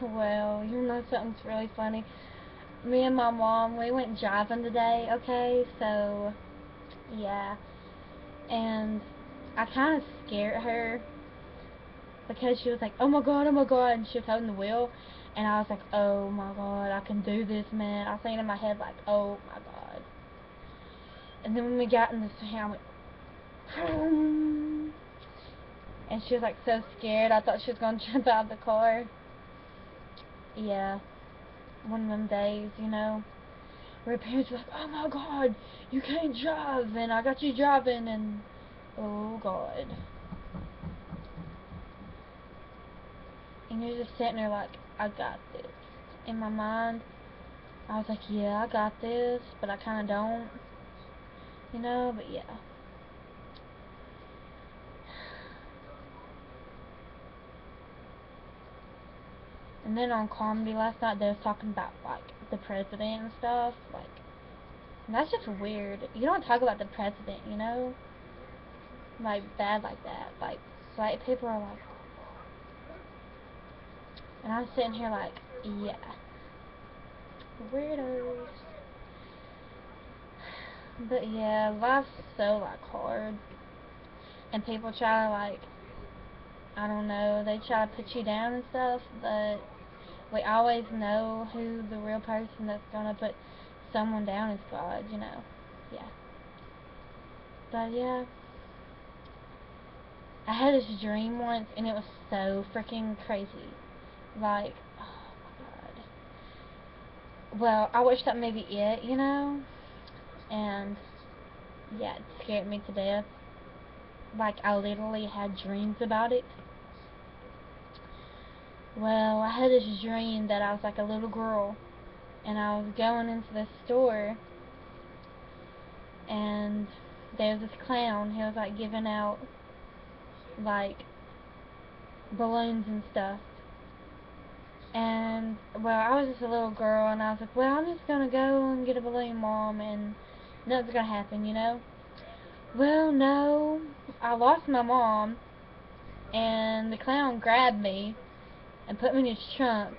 Well, you know something's really funny. Me and my mom, we went driving today, okay? So, yeah. And I kind of scared her because she was like, oh my god, and she was holding the wheel. And I was like, oh my god, I can do this, man. I was thinking in my head, like, oh my god. And then when we got in the thing, I went, boom. And she was like so scared, I thought she was going to jump out of the car. Yeah, one of them days, you know, where parents were like, oh my god, you can't drive, and I got you driving, and oh god. And you're just sitting there like, I got this. In my mind, I was like, yeah, I got this, but I kind of don't, you know, but yeah. And then on comedy last night, they was talking about, like, the president and stuff, like, and that's just weird. You don't talk about the president, you know? Like, bad like that. Like people are like, and I'm sitting here like, yeah, weirdos. But yeah, life's so, like, hard. And people try to, like, I don't know, they try to put you down and stuff, but we always know who the real person that's gonna put someone down is God, you know. Yeah. But yeah, I had this dream once, and it was so freaking crazy. Like, oh my god. Well, I watched that movie It, you know, and yeah, it scared me to death. Like, I literally had dreams about it. Well, I had this dream that I was like a little girl, and I was going into the store, and there was this clown. He was like giving out like balloons and stuff. And well, I was just a little girl, and I was like, well, I'm just gonna go and get a balloon, Mom, and nothing's gonna happen, you know. Well, no, I lost my mom, and the clown grabbed me and put me in his trunk,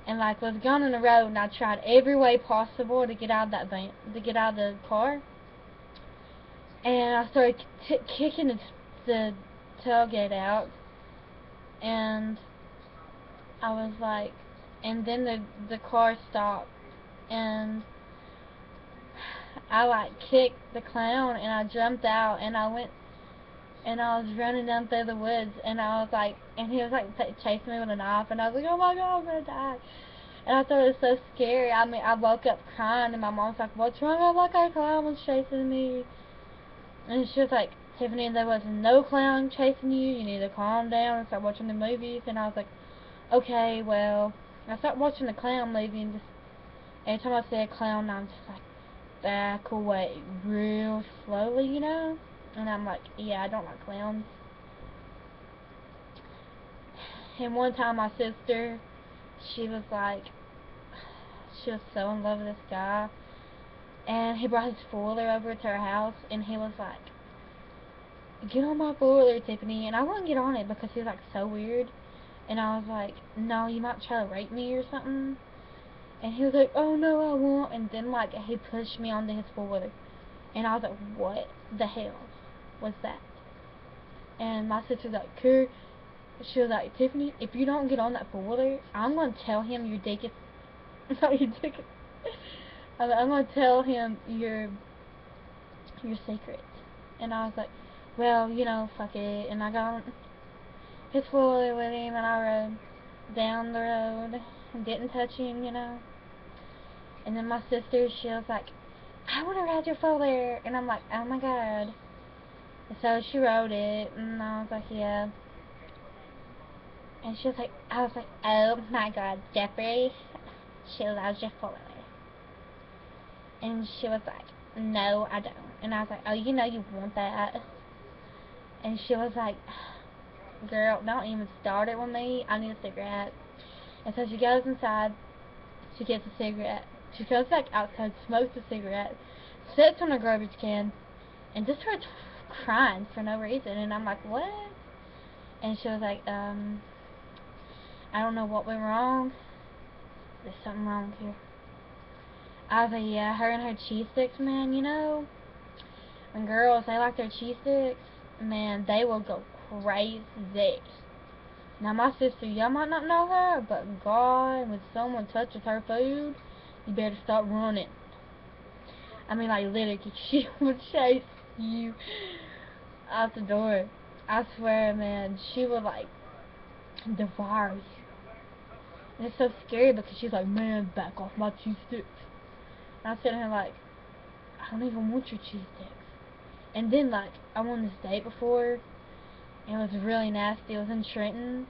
and like was gone on the road, and I tried every way possible to get out of that van, to get out of the car, and I started kicking the tailgate out, and I was like, and then the car stopped, and I like kicked the clown, and I jumped out, and I went, and I was running down through the woods, and I was like, and he was like chasing me with a knife, and I was like, oh my god, I'm gonna die. And I thought it was so scary. I mean, I woke up crying, and my mom's like, what's wrong? I'm like, a clown was chasing me. And she was like, Tiffany, there was no clown chasing you. You need to calm down and start watching the movies. And I was like, okay, well, I started watching the clown movie, and just every time I see a clown, I'm just like, back away real slowly, you know? And I'm like, yeah, I don't like clowns. And one time my sister, she was like, she was so in love with this guy, and he brought his four-wheeler over to her house, and he was like, get on my four-wheeler, Tiffany. And I wouldn't get on it because he was like so weird, and I was like, no, you might try to rape me or something. And he was like, oh no, I won't. And then like he pushed me onto his four-wheeler, and I was like, what the hell was that? And my sister's like, Kurt, she was like, Tiffany, if you don't get on that four-wheeler, I'm going to tell him your dick is, not your dick is, I'm going to tell him your secret. And I was like, well, you know, fuck it. And I got on his four-wheeler with him, and I rode down the road and didn't touch him, you know. And then my sister, she was like, I want to ride your four-wheeler. And I'm like, oh my god. And so she rode it, and I was like, yeah. And she was like, I was like, oh my god, Jeffrey, she loves your four-wheeler. And she was like, no, I don't. And I was like, oh, you know you want that. And she was like, girl, don't even start it with me. I need a cigarette. And so she goes inside. She gets a cigarette. She goes back outside, smokes a cigarette, sits on a garbage can, and just starts crying for no reason. And I'm like, what? And she was like, I don't know what went wrong. There's something wrong here. I was like, yeah, her and her cheese sticks, man, you know, when girls, they like their cheese sticks, man, they will go crazy. Now, my sister, y'all might not know her, but God, when someone touches her food, you better start running. I mean, like, literally, she would chase you out the door. I swear, man, she would, like, devour you. And it's so scary because she's like, man, back off my cheese sticks. And I'm sitting here like, I don't even want your cheese sticks. And then, like, I went on this date before, and it was really nasty. It was in Trenton,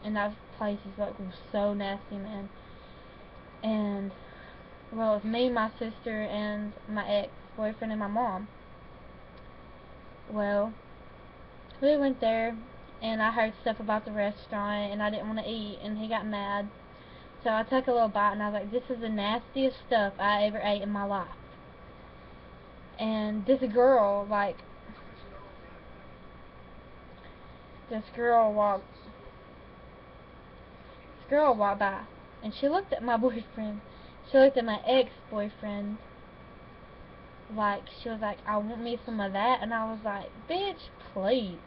and that place is, like, was so nasty, man. And, well, it was me, my sister, and my ex-boyfriend, and my mom. Well, we went there, and I heard stuff about the restaurant, and I didn't want to eat, and he got mad. So I took a little bite, and I was like, this is the nastiest stuff I ever ate in my life. And this girl, like, this girl walked by, and she looked at my boyfriend. She looked at my ex-boyfriend, like, she was like, I want me some of that. And I was like, bitch, please.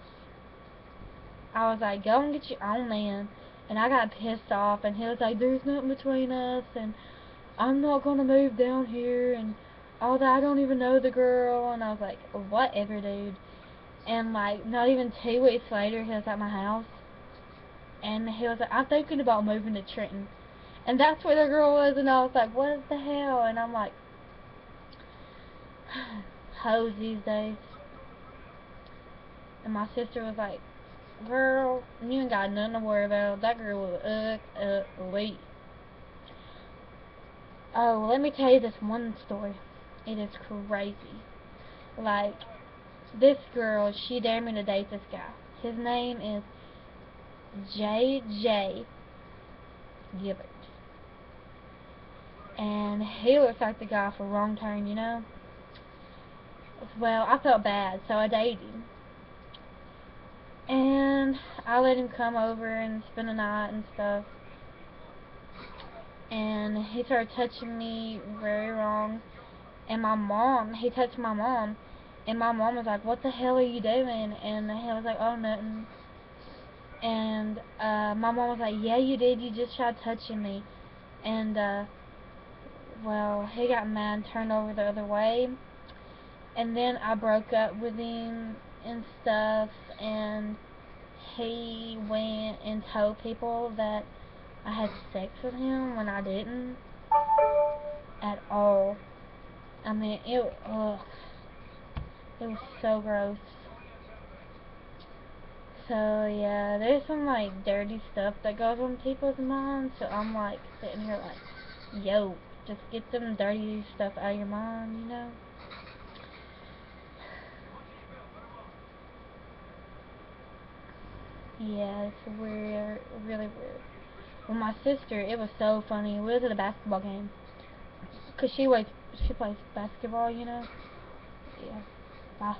I was like, go and get your own man. And I got pissed off, and he was like, there's nothing between us, and I'm not gonna move down here, and all that. I don't even know the girl. And I was like, whatever, dude. And, like, not even 2 weeks later, he was at my house, and he was like, I'm thinking about moving to Trenton. And that's where the girl was, and I was like, what the hell? And I'm like, hoes these days. And my sister was like, girl, you ain't got nothing to worry about. That girl was ugly. Oh, let me tell you this one story. It is crazy. Like, this girl, she dared me to date this guy. His name is J.J. Gibbert. And he looks like the guy for Wrong Turn, you know? Well, I felt bad, so I dated him. And I let him come over and spend the night and stuff. And he started touching me very wrong. And my mom, he touched my mom. And my mom was like, what the hell are you doing? And he was like, oh, nothing. And my mom was like, yeah, you did. You just tried touching me. And, well, he got mad and turned over the other way. And then I broke up with him and stuff. And he went and told people that I had sex with him when I didn't at all. I mean, it was so gross. So, yeah, there's some, like, dirty stuff that goes on people's minds, so I'm, like, sitting here like, yo, just get them dirty stuff out of your mind, you know? Yeah, it's weird, really weird. Well, my sister, it was so funny. We was at a basketball game. Cause she plays basketball, you know? Yeah. Bye.